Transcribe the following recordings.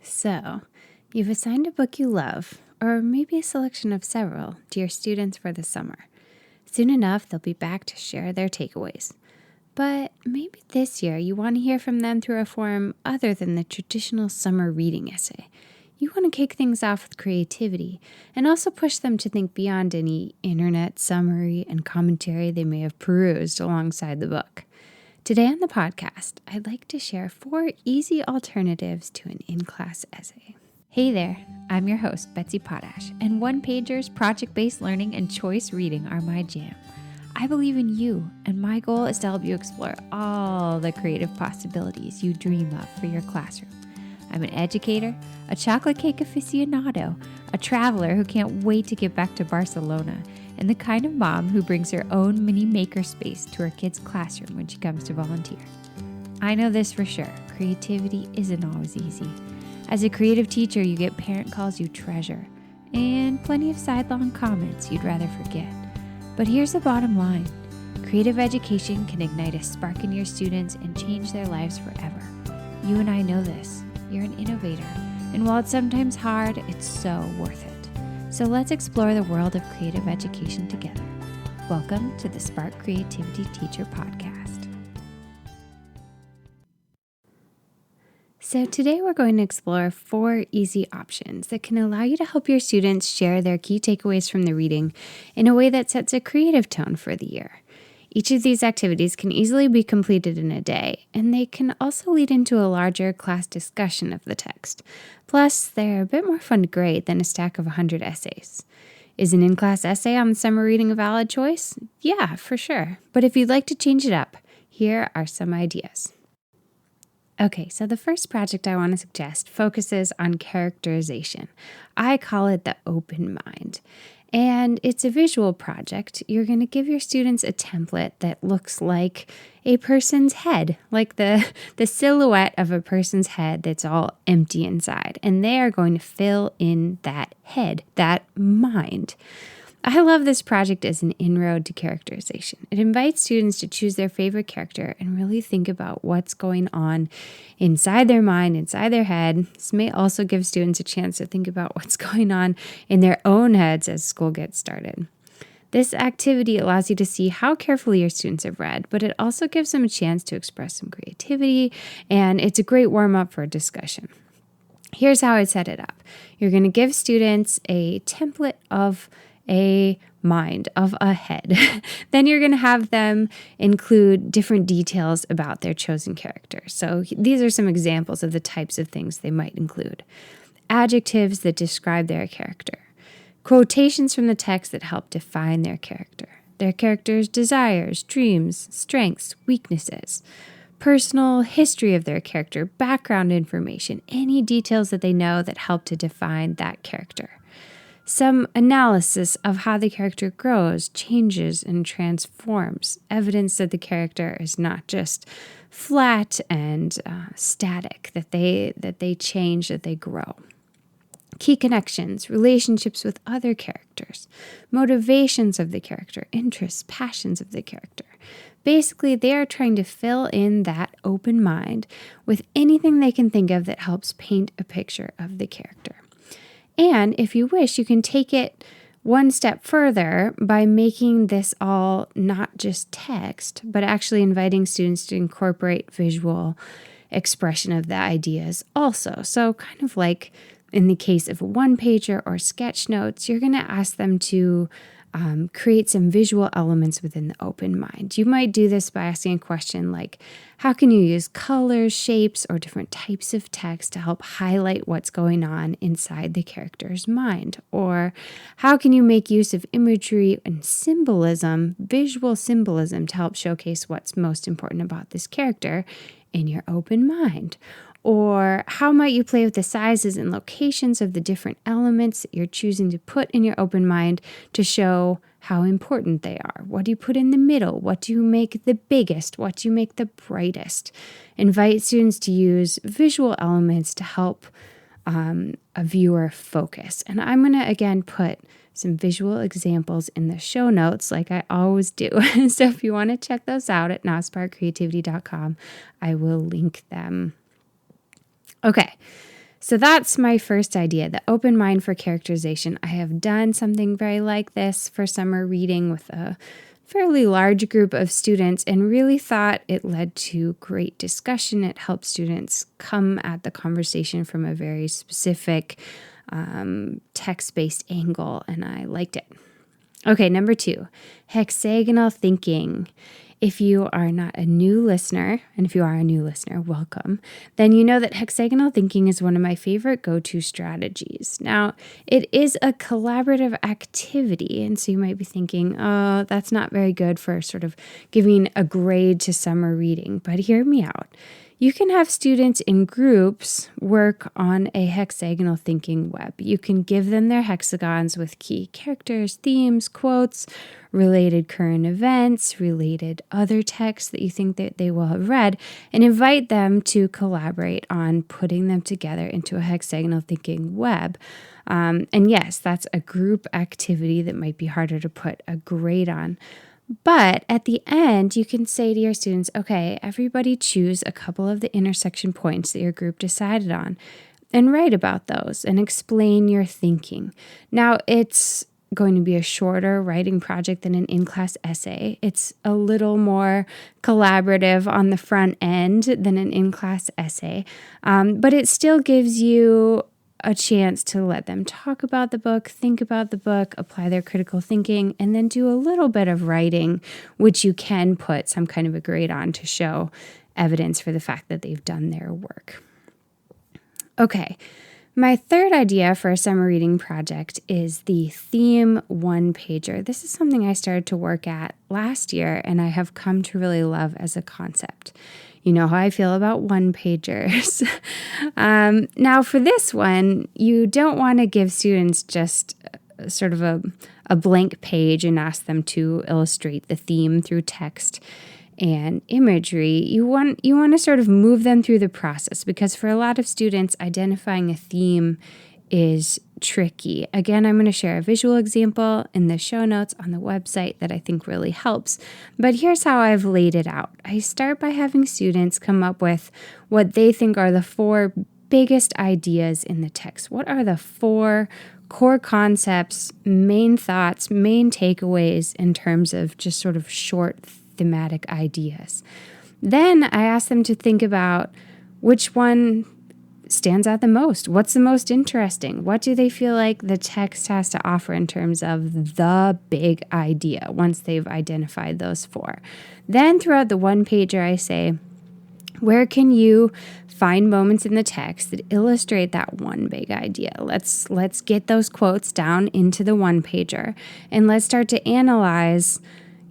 So, you've assigned a book you love, or maybe a selection of several, to your students for the summer. Soon enough, they'll be back to share their takeaways. But maybe this year you want to hear from them through a form other than the traditional summer reading essay. You want to kick things off with creativity and also push them to think beyond any internet summary and commentary they may have perused alongside the book. Today on the podcast, I'd like to share 4 easy alternatives to an in-class essay. Hey there, I'm your host, Betsy Potash, and one-pagers, project-based learning, and choice reading are my jam. I believe in you, and my goal is to help you explore all the creative possibilities you dream of for your classroom. I'm an educator, a chocolate cake aficionado, a traveler who can't wait to get back to Barcelona, and the kind of mom who brings her own mini makerspace to her kid's classroom when she comes to volunteer. I know this for sure, creativity isn't always easy. As a creative teacher, you get parent calls you treasure, and plenty of sidelong comments you'd rather forget. But here's the bottom line. Creative education can ignite a spark in your students and change their lives forever. You and I know this. You're an innovator, and while it's sometimes hard, it's so worth it. So let's explore the world of creative education together. Welcome to the Spark Creativity Teacher Podcast. So today we're going to explore 4 easy options that can allow you to help your students share their key takeaways from the reading in a way that sets a creative tone for the year. Each of these activities can easily be completed in a day, and they can also lead into a larger class discussion of the text. Plus, they're a bit more fun to grade than a stack of 100 essays. Is an in-class essay on the summer reading a valid choice? Yeah, for sure. But if you'd like to change it up, here are some ideas. Okay, so the first project I want to suggest focuses on characterization. I call it the open mind. And it's a visual project. You're going to give your students a template that looks like a person's head, like the silhouette of a person's head that's all empty inside. And they are going to fill in that head, that mind. I love this project as an inroad to characterization. It invites students to choose their favorite character and really think about what's going on inside their mind, inside their head. This may also give students a chance to think about what's going on in their own heads as school gets started. This activity allows you to see how carefully your students have read, but it also gives them a chance to express some creativity, and it's a great warm-up for a discussion. Here's how I set it up. You're going to give students a template of a mind, of a head. Then you're going to have them include different details about their chosen character. So these are some examples of the types of things they might include. Adjectives that describe their character. Quotations from the text that help define their character's desires, dreams, strengths, weaknesses. Personal history of their character, background information, any details that they know that help to define that character. Some analysis of how the character grows, changes, and transforms. Evidence that the character is not just flat and static, that they change, that they grow. Key connections, relationships with other characters, motivations of the character, interests, passions of the character. Basically, they are trying to fill in that open mind with anything they can think of that helps paint a picture of the character. And if you wish, you can take it one step further by making this all not just text, but actually inviting students to incorporate visual expression of the ideas also. So kind of like in the case of a one-pager or sketch notes, you're going to ask them to create some visual elements within the open mind. You might do this by asking a question like, how can you use colors, shapes, or different types of text to help highlight what's going on inside the character's mind? Or how can you make use of imagery and symbolism, visual symbolism, to help showcase what's most important about this character in your open mind? Or how might you play with the sizes and locations of the different elements that you're choosing to put in your open mind to show how important they are? What do you put in the middle? What do you make the biggest? What do you make the brightest? Invite students to use visual elements to help a viewer focus. And I'm going to, again, put some visual examples in the show notes like I always do. So if you want to check those out at nowsparkcreativity.com, I will link them. Okay, So that's my first idea, the open mind for characterization. I have done something very like this for summer reading with a fairly large group of students and really thought it led to great discussion. It helped students come at the conversation from a very specific text-based angle, and I liked it. Okay, number 2, hexagonal thinking. If you are not a new listener, and if you are a new listener, welcome, then you know that hexagonal thinking is one of my favorite go-to strategies. Now, it is a collaborative activity, and so you might be thinking, oh, that's not very good for sort of giving a grade to summer reading, but hear me out. You can have students in groups work on a hexagonal thinking web. You can give them their hexagons with key characters, themes, quotes, related current events, related other texts that you think that they will have read, and invite them to collaborate on putting them together into a hexagonal thinking web. And yes, that's a group activity that might be harder to put a grade on. But at the end, you can say to your students, okay, everybody choose a couple of the intersection points that your group decided on and write about those and explain your thinking. Now, it's going to be a shorter writing project than an in-class essay. It's a little more collaborative on the front end than an in-class essay, but it still gives you a chance to let them talk about the book, think about the book, apply their critical thinking, and then do a little bit of writing, which you can put some kind of a grade on to show evidence for the fact that they've done their work. Okay, my third idea for a summer reading project is the theme one-pager. This is something I started to work at last year, and I have come to really love as a concept. You know how I feel about one-pagers. Now, for this one, you don't want to give students just sort of a blank page and ask them to illustrate the theme through text and imagery. You want to sort of move them through the process, because for a lot of students, identifying a theme is tricky. Again, I'm going to share a visual example in the show notes on the website that I think really helps. But here's how I've laid it out. I start by having students come up with what they think are the 4 biggest ideas in the text. What are the 4 core concepts, main thoughts, main takeaways in terms of just sort of short thematic ideas? Then I ask them to think about which one stands out the most. What's the most interesting? What do they feel like the text has to offer in terms of the big idea once they've identified those 4? Then throughout the one-pager, I say, where can you find moments in the text that illustrate that one big idea? Let's get those quotes down into the one-pager, and let's start to analyze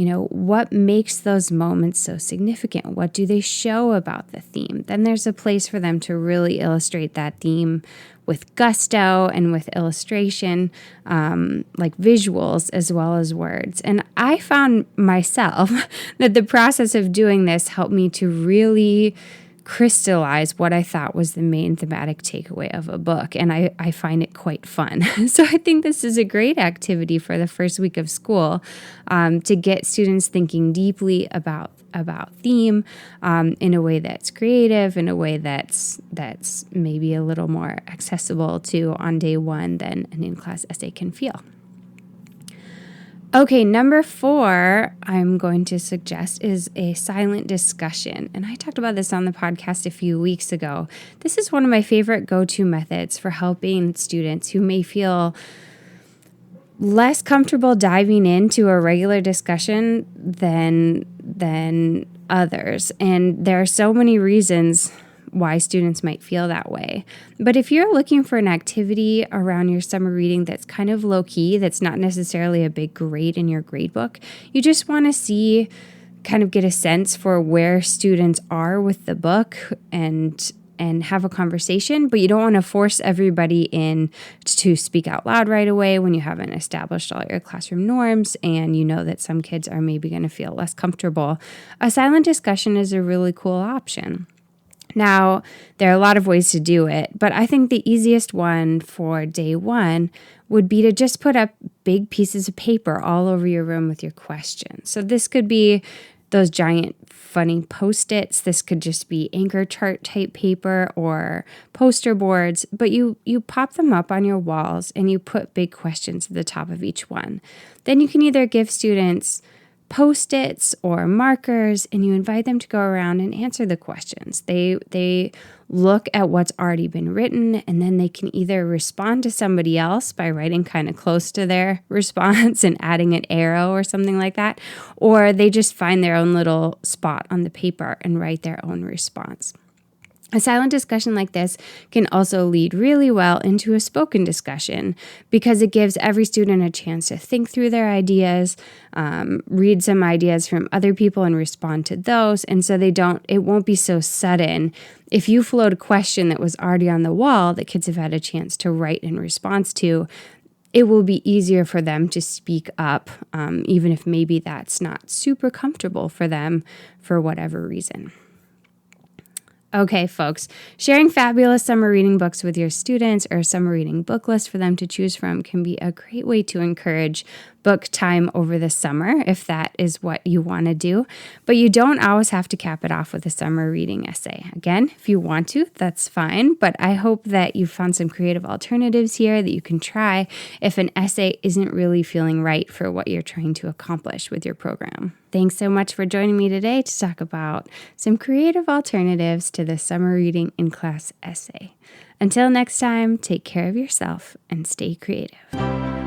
what makes those moments so significant? What do they show about the theme? Then there's a place for them to really illustrate that theme with gusto and with illustration, like visuals as well as words. And I found myself that the process of doing this helped me to really crystallize what I thought was the main thematic takeaway of a book, and I find it quite fun. So I think this is a great activity for the first week of school, to get students thinking deeply about theme in a way that's creative, in a way that's maybe a little more accessible to on day 1 than an in-class essay can feel. Okay, number 4 I'm going to suggest is a silent discussion. And I talked about this on the podcast a few weeks ago. This is one of my favorite go-to methods for helping students who may feel less comfortable diving into a regular discussion than others. And there are so many reasons why students might feel that way. But if you're looking for an activity around your summer reading that's kind of low-key, that's not necessarily a big grade in your grade book, you just want to get a sense for where students are with the book and have a conversation, but you don't want to force everybody in to speak out loud right away when you haven't established all your classroom norms and you know that some kids are maybe going to feel less comfortable. A silent discussion is a really cool option. Now, there are a lot of ways to do it, but I think the easiest one for day 1 would be to just put up big pieces of paper all over your room with your questions. So this could be those giant funny Post-its. This could just be anchor chart type paper or poster boards, but you pop them up on your walls and you put big questions at the top of each one. Then you can either give students Post-its or markers, and you invite them to go around and answer the questions. They look at what's already been written, and then they can either respond to somebody else by writing kind of close to their response and adding an arrow or something like that, or they just find their own little spot on the paper and write their own response. A silent discussion like this can also lead really well into a spoken discussion because it gives every student a chance to think through their ideas, read some ideas from other people and respond to those. And so it won't be so sudden. If you float a question that was already on the wall that kids have had a chance to write in response to, it will be easier for them to speak up, even if maybe that's not super comfortable for them for whatever reason. Okay, folks, sharing fabulous summer reading books with your students or a summer reading book list for them to choose from can be a great way to encourage book time over the summer, if that is what you want to do. But you don't always have to cap it off with a summer reading essay. Again, if you want to, that's fine. But I hope that you found some creative alternatives here that you can try if an essay isn't really feeling right for what you're trying to accomplish with your program. Thanks so much for joining me today to talk about some creative alternatives to the summer reading in class essay. Until next time, take care of yourself and stay creative.